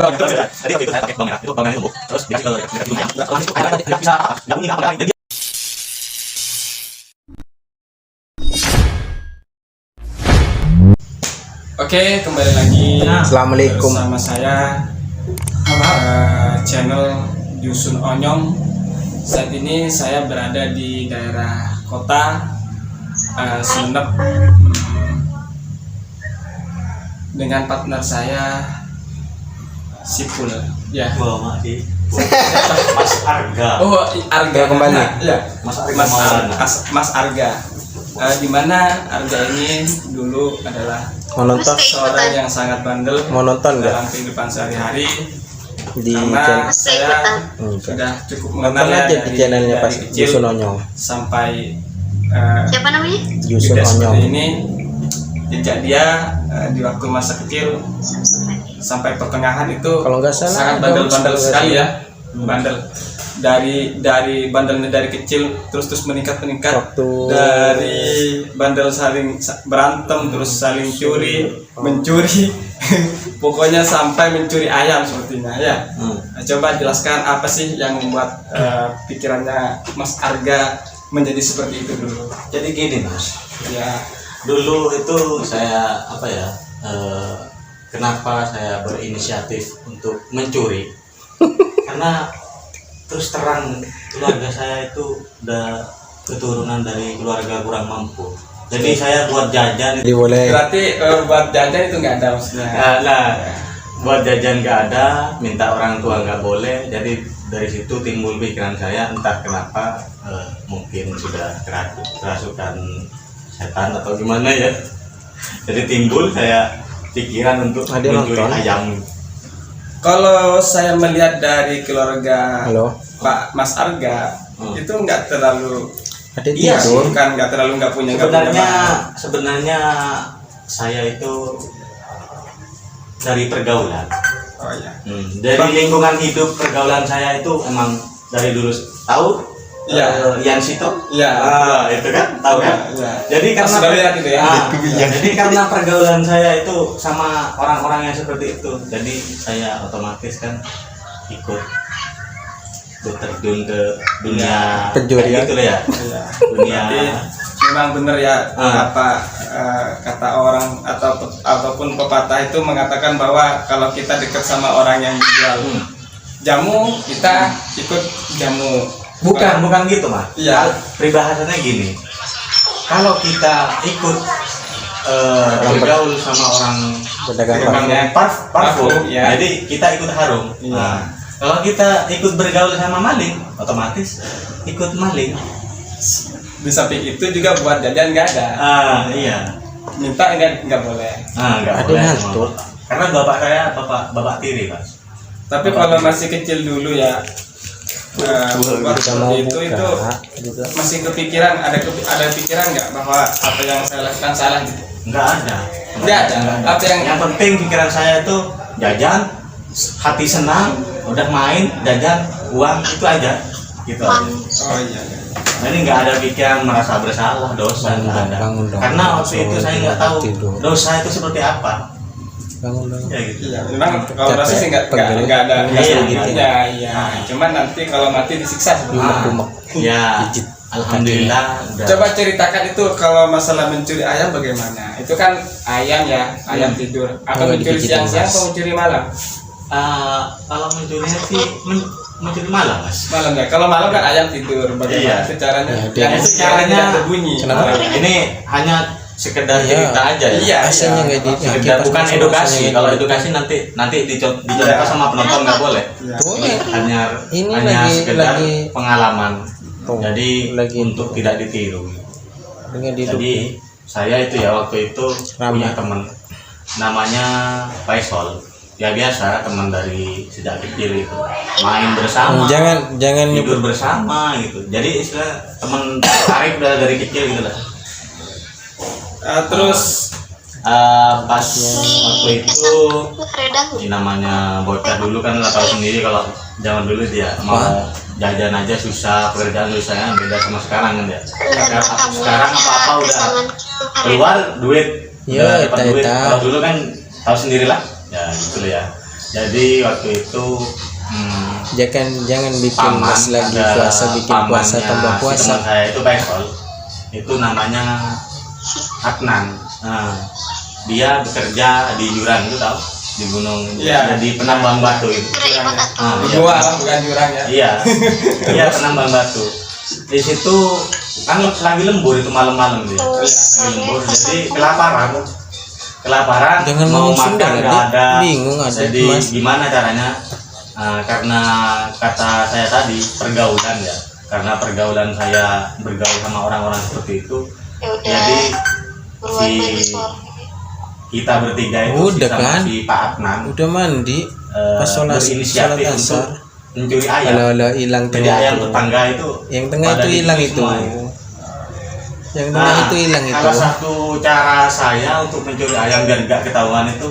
Tadi waktu itu saya pakai bawang merah, itu bawang merah tumbuk, terus dikasih ke hidungnya. Terus itu airnya tidak bisa nggak bunyi nggak jadi. Oke, kembali lagi. Assalamualaikum. Bersama saya channel Dusun Onyong. Saat ini saya berada di daerah kota Sumeneb dengan partner saya Sipul. Ya. Mas Arga. Oh, Arga kembali. Nah, ya. Mas Mas Arga. Di mana Arga ini dulu adalah Mau seorang yang sangat bandel nonton nggak dalam kehidupan sehari-hari. di Karena channel? saya sudah cukup mengenal Nonton aja di channelnya Pas kecil Dusun Onyong. sampai Siapa namanya? Dusun tidak seperti Onyong. ini. Jejak dia di waktu masa kecil sampai pertengahan itu Kalau nggak salah sangat ada bandel-bandel usaha sekali sih. ya. Bandel dari bandelnya dari kecil terus meningkat Waktu dari bandel saling berantem terus saling mencuri pokoknya sampai mencuri ayam sepertinya ya. Nah, coba jelaskan apa sih yang membuat pikirannya Mas Arga menjadi seperti itu dulu. Jadi gini Mas, Ya, dulu itu saya kenapa saya berinisiatif untuk mencuri? Karena terus terang keluarga saya itu udah keturunan dari keluarga kurang mampu. Jadi saya buat jajan itu, boleh. berarti buat jajan itu nggak ada maksudnya. buat jajan nggak ada, minta orang tua nggak boleh. Jadi dari situ timbul pikiran saya, entah kenapa mungkin sudah kerasukan setan atau gimana ya. Jadi timbul saya pikiran untuk mencuri ayam. Kalau saya melihat dari keluarga Halo. Pak Mas Arga itu nggak terlalu Ada Iya sih. tidur. kan nggak terlalu nggak punya Sebenarnya saya itu dari pergaulan. oh ya Dari lingkungan hidup pergaulan saya itu emang dari dulu tahu Yan Sito. ya Itu kan tahu kan. ya. Jadi karena sudah lihat itu ya. jadi karena pergaulan saya itu sama orang-orang yang seperti itu, jadi saya otomatis kan ikut terjun ke dunia Pencurian. gitu ya. Ya. Dunia Berarti memang benar ya apa kata orang ataupun pepatah itu mengatakan bahwa kalau kita dekat sama orang yang jual jamu kita ikut jamu. bukan gitu Mas. Iya. Peribahasanya gini. Kalau kita ikut bergaul sama orang Pedagang parfum, ya. jadi kita ikut harum. Iya. Nah, kalau kita ikut bergaul sama maling, otomatis ikut maling. Di samping itu juga buat jajan nggak ada. Iya. Minta nggak boleh. Nggak Ada boleh hantu. semua. Karena bapak saya bapak tiri Mas. Tapi kalau masih kecil dulu ya buat Kita mau seperti itu buka juga. masih kepikiran ada pikiran nggak bahwa apa yang saya lakukan salah gitu. Nggak ada. Nggak ada. Apa Yang penting pikiran saya itu jajan, hati senang, udah main, jajan, uang itu aja. Gitu aja. Oh iya. Nah, ini nggak ada pikiran merasa bersalah, dosa nggak ada. Bangun dong. Karena waktu itu saya nggak tahu Tidur. dosa itu seperti apa. Bangun. Ya gitu. Iya, memang kalau rasa sih nggak ada Iya, iya. Cuman nanti kalau mati disiksa sebenarnya. Lumek. Ya, Pijit. alhamdulillah. Udah. Coba ceritakan itu kalau masalah mencuri ayam bagaimana? Itu kan ayam ya, ayam tidur. Atau Kalau mencuri dipijitin, siang-siang Mas. atau mencuri malam? Kalau mencurinya sih mencuri malam Mas. Malam ya. Kalau malam kan ayam tidur. Bagaimana Iya. itu caranya? Ya, Yang itu caranya caranya- tidak berbunyi. Kenapa? Ini hanya sekedar Iya. cerita aja ya. Iya. Aslinya nggak di. Sekedar bukan edukasi. Kalau edukasi nanti dicontoh Iya. sama penonton nggak boleh. Iya. Boleh. Hanya Ini hanya lagi- sekedar lagi- pengalaman. Oh, Jadi lagi untuk tidak ditiru. Dengan hidup. Jadi saya itu ya waktu itu Ramai. punya teman namanya Faisal. Ya biasa teman dari sejak kecil itu main bersama, Jangan tidur bersama gitu. Jadi istilah teman tarik udah dari kecil gitu lah. Terus Pas waktu itu namanya bocah dulu kan nggak tahu sendiri kalau zaman dulu dia mau jajan aja susah, pekerjaan susahnya beda sama sekarang kan ya. Sekarang apa-apa udah keluar duit, ya, dapat duit. eta. Kalau dulu kan tahu sendiri lah, ya gitu ya. Jadi waktu itu Jangan bikin paman, pas lagi ada puasa bikin puasa pamannya tambah si puasa. teman saya itu Pesol, itu namanya Adnan. Dia bekerja di Jurang itu tahu, di gunung, Iya. jadi penambang batu itu. Di gua bukan jurang ya. Iya, iya penambang batu. Di situ kan lagi lembur itu malam-malam dia. Lagi lembur, jadi kelaparan, Jangan mau ngomong Sunda, makan nggak Dik. ada. Bingung ada, Jadi Mas. gimana caranya? Karena kata saya tadi pergaulan ya, karena pergaulan saya bergaul sama orang-orang seperti itu, jadi si kita bertiga itu Udah sama kan? si Pak Adnan Udah mandi pas sholat berinisiatif asar. untuk mencuri ayam. Kalau hilang Jadi tengah ayam itu. tetangga itu Yang tengah pada itu hilang diculik itu. semua ya. Yang tengah itu hilang itu. Salah satu cara saya untuk mencuri ayam biar nggak ketahuan itu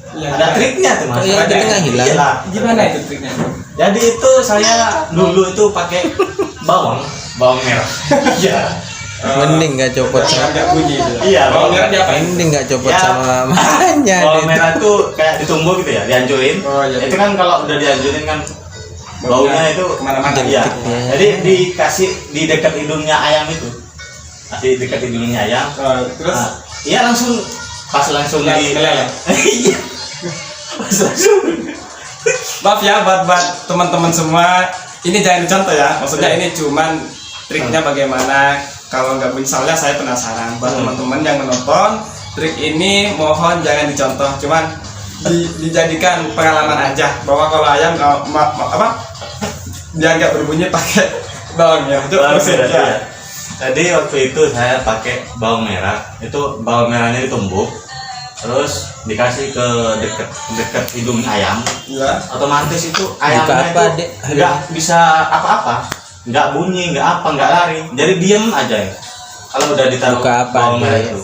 Iya. ada triknya tuh mas. Oh, yang Ada tengah hilang? Iyalah. Gimana itu triknya? Jadi itu saya dulu itu pakai bawang merah. Iya. Mending nggak copot Jangan sama. nggak bunyi itu. Iya, Bawang merah diapain? Mending nggak copot Ya. sama mamanya. Bawang Dit. merah tuh kayak ditumbuk gitu ya, dihancurin. Oh, iya. Itu kan kalau udah dihancurin kan baunya itu kemana-mana. Iya. Detiknya. Jadi dikasih di dekat hidungnya ayam itu. Kasih dekat hidungnya ayam. Terus Iya langsung langsung di meleleh. Iya. Pas langsung. Maaf ya buat teman-teman semua, ini jangan dicontoh ya. Maksudnya ini cuman triknya bagaimana. Kalau nggak misalnya saya penasaran buat teman-teman yang menonton, trik ini mohon jangan dicontoh, cuman dijadikan pengalaman aja bahwa kalau ayam dia nggak berbunyi pakai bawangnya. Itu Bawang proses merah, ya. iya. Jadi waktu itu saya pakai bawang merah. Itu bawang merahnya ditumbuk, terus dikasih ke dekat hidung ayam. Iya. Otomatis itu Buka ayamnya apa, itu Dek? nggak bisa apa-apa, nggak bunyi, nggak apa, nggak lari. Jadi diem aja ya. Kalau udah ditaruh Buka apa, bawang merah Dek? itu,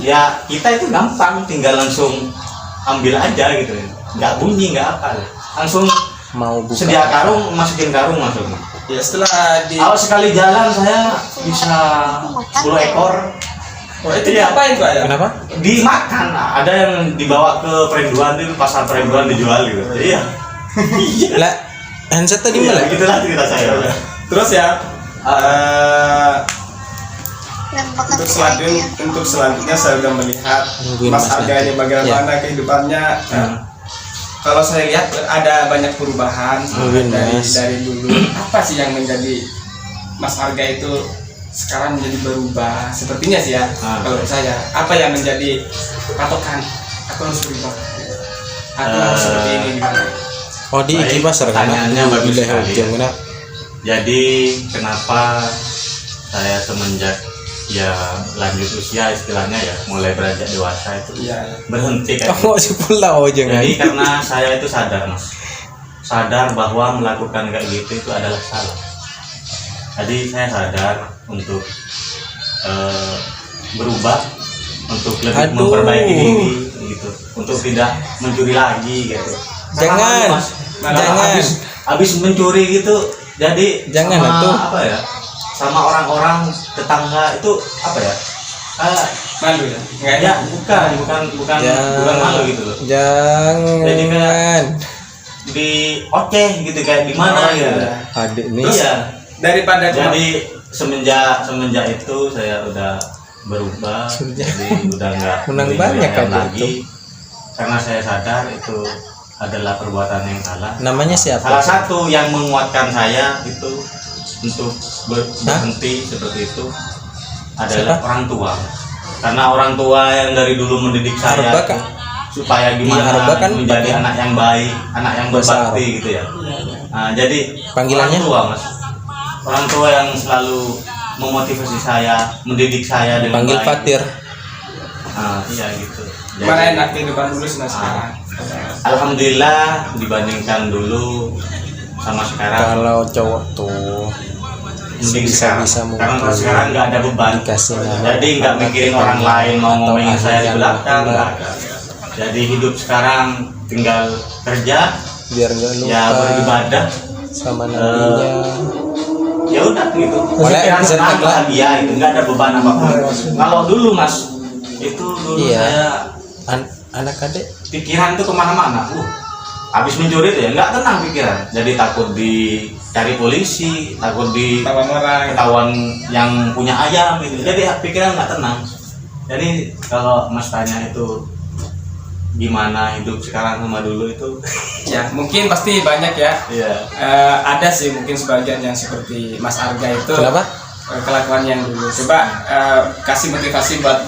ya kita itu gampang, tinggal langsung ambil aja gitu ya. Nggak bunyi, nggak apa, langsung Mau buka. sedia karung, masukin karung masuk. Ya setelah di Kalau sekali jalan saya bisa 10 ekor. Oh, itu Iya. diapain Pak ya? Kenapa? Dimakan. Ada yang dibawa ke Perinduan, di pasar Perinduan dijual gitu. Iya. Lah, handset tadi Iya, malah. begitulah cerita saya. Terus ya, untuk selanjutnya saya sudah melihat Nungguin Mas Mas Arga ini nanti. bagaimana kehidupannya. Kalau saya lihat ada banyak perubahan Nungguin dari Mas. dulu. Apa sih yang menjadi Mas Arga itu sekarang menjadi berubah? Sepertinya sih ya. Kalau saya, apa yang menjadi patokan? Aku harus berubah. Aku harus seperti ini gimana? Oh di Baik, iki pasar kan? pertanyaannya bagus sekali. Jangan Jadi kenapa saya semenjak ya lanjut usia istilahnya ya mulai beranjak dewasa itu Iya. berhenti kayak gitu. Oh si pulau jangan. Jadi karena saya itu sadar mas, sadar bahwa melakukan kayak gitu itu adalah salah. Jadi saya sadar untuk berubah, untuk lebih Aduh. memperbaiki diri gitu, untuk tidak mencuri lagi gitu. Karena Jangan. malu, Mas. Malah Jangan. habis mencuri gitu, jadi Jangan, sama, atuh. apa ya, sama orang-orang tetangga itu apa ya? Malu ya? Enggak Ya bukan malu gitu loh. Jadi Jangan. kayak di oceh gitu kayak di mana Oh, gitu. iya. Adik nih. Iya. Daripada Jadi semenjak itu saya udah berubah, jadi udah nggak Menang mencuri banyak ayam aja lagi. Karena saya sadar itu adalah perbuatan yang salah. Namanya siapa? Salah satu yang menguatkan saya itu untuk berhenti seperti itu adalah Siapa? orang tua. Karena orang tua yang dari dulu mendidik saya Arba, itu Kak? supaya gimana Iya, Arba kan menjadi pakai anak yang baik, anak yang bahasa berbakti gitu ya. Nah, jadi Panggilannya? orang tua mas, orang tua yang selalu memotivasi saya, mendidik saya dengan Panggil baik. Fatir. Nah, iya gitu. Jadi, mana enak kehidupan dulu sama sekarang? alhamdulillah dibandingkan dulu sama sekarang Kalau cowok tuh mending bisa sekarang. mungkin Karena kalau sekarang nggak ada beban, dikasih nama jadi nggak mikirin orang lain mau atau ngomongin saya di ahli belakang, yang nggak ada. Jadi hidup sekarang tinggal kerja, biar nggak lupa ya beribadah, sama nabinya. ya udah gitu. Boleh, Pikiran bisa tenang, tekla. bahagia itu nggak ada beban apapun. Kalau dulu mas, itu dulu Iya. saya Anak adik pikiran itu kemana-mana. habis mencuri itu ya nggak tenang pikiran, jadi takut dicari polisi, takut ketahuan yang punya ayam gitu, jadi pikiran nggak tenang. Jadi kalau Mas tanya itu gimana hidup sekarang sama dulu itu ya mungkin pasti banyak ya. Iya. Ada sih mungkin sebagian yang seperti Mas Arga itu. Kenapa? Kelakuan yang dulu. Coba kasih motivasi buat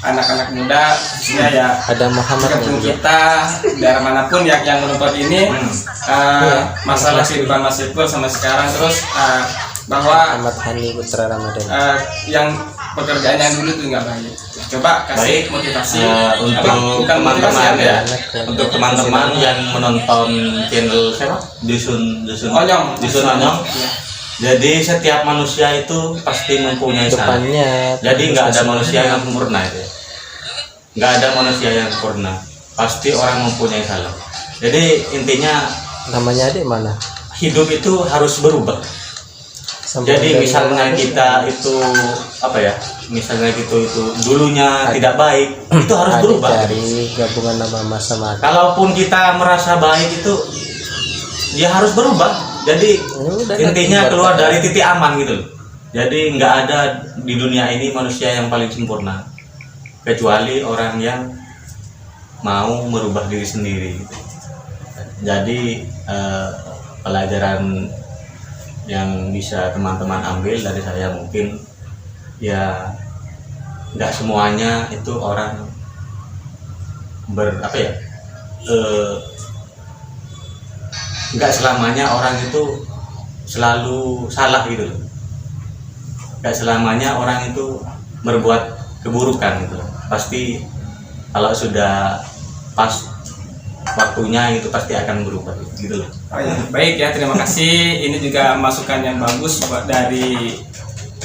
anak-anak muda khususnya ya Ada Muhammad kampung juga. kita, daerah manapun yang menonton ini, masalah kehidupan Mas Ipul sama sekarang, terus bahwa Ahmad Hani Putra Ramadan. yang pekerjaan yang dulu tuh nggak baik. Coba kasih motivasi untuk bukan motivasi teman-teman ya, untuk teman-teman yang menonton channel siapa Dusun Onyong. Onyong. Jadi setiap manusia itu pasti mempunyai salah. Depannya. Jadi nggak ada manusia yang sempurna itu. Nggak ada manusia yang sempurna. Pasti orang mempunyai salah. Jadi intinya Namanya adik mana? hidup itu harus berubah. Jadi misalnya kita itu apa ya? Misalnya gitu itu dulunya tidak baik, itu harus Adik berubah. cari gabungan nama Mas sama Adik. Kalaupun kita merasa baik itu ya harus berubah. Jadi Udah, intinya kan, keluar berkata. dari titik aman gitu loh. Jadi nggak ada di dunia ini manusia yang paling sempurna kecuali orang yang mau merubah diri sendiri gitu. Jadi pelajaran yang bisa teman-teman ambil dari saya mungkin ya nggak semuanya itu orang nggak selamanya orang itu selalu salah gitu loh. Nggak selamanya orang itu berbuat keburukan gitu loh. Pasti kalau sudah pas waktunya itu pasti akan berubah gitu loh. Oh ya, baik ya, terima kasih. Ini juga masukan yang bagus buat dari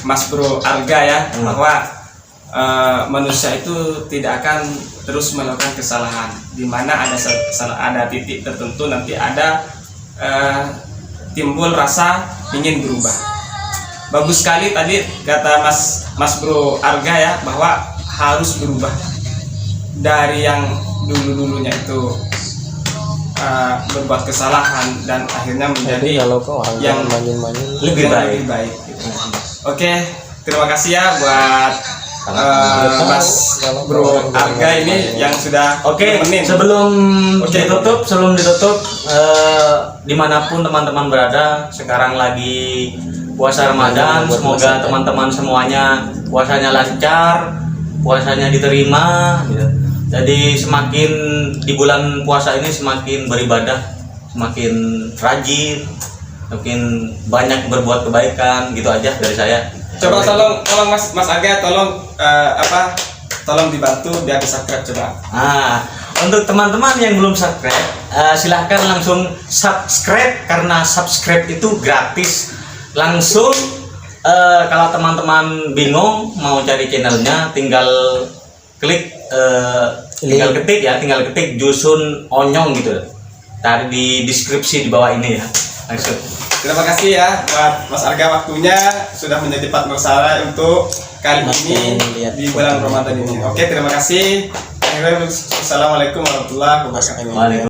Mas Bro Arga ya, bahwa manusia itu tidak akan terus melakukan kesalahan. Di mana ada titik tertentu nanti ada timbul rasa ingin berubah. Bagus sekali tadi kata Mas Bro Arga ya, bahwa harus berubah dari yang dulunya itu berbuat kesalahan dan akhirnya Jadi menjadi kalau kau yang main-main Lebih baik. gitu. Oke, terima kasih ya buat Mas Bro Arga ini yang sudah Oke, nemenin. sebelum Oke. ditutup, dimanapun teman-teman berada, sekarang lagi puasa Ramadan. Semoga teman-teman semuanya puasanya lancar, puasanya diterima. Gitu. Jadi semakin di bulan puasa ini semakin beribadah, semakin rajin, semakin banyak berbuat kebaikan. Gitu aja dari saya. Coba tolong Mas Arga, tolong dibantu biar di-subscribe coba. Untuk teman-teman yang belum subscribe, silahkan langsung subscribe karena subscribe itu gratis. Langsung kalau teman-teman bingung mau cari channelnya, tinggal klik, tinggal ketik Dusun Onyong gitu. Tadi di deskripsi di bawah ini ya. Langsung. Terima kasih ya buat Mas Arga waktunya sudah menjadi partner saya untuk kali ini di bulan Ramadan ini. Oke, terima kasih. Assalamualaikum warahmatullahi wabarakatuh.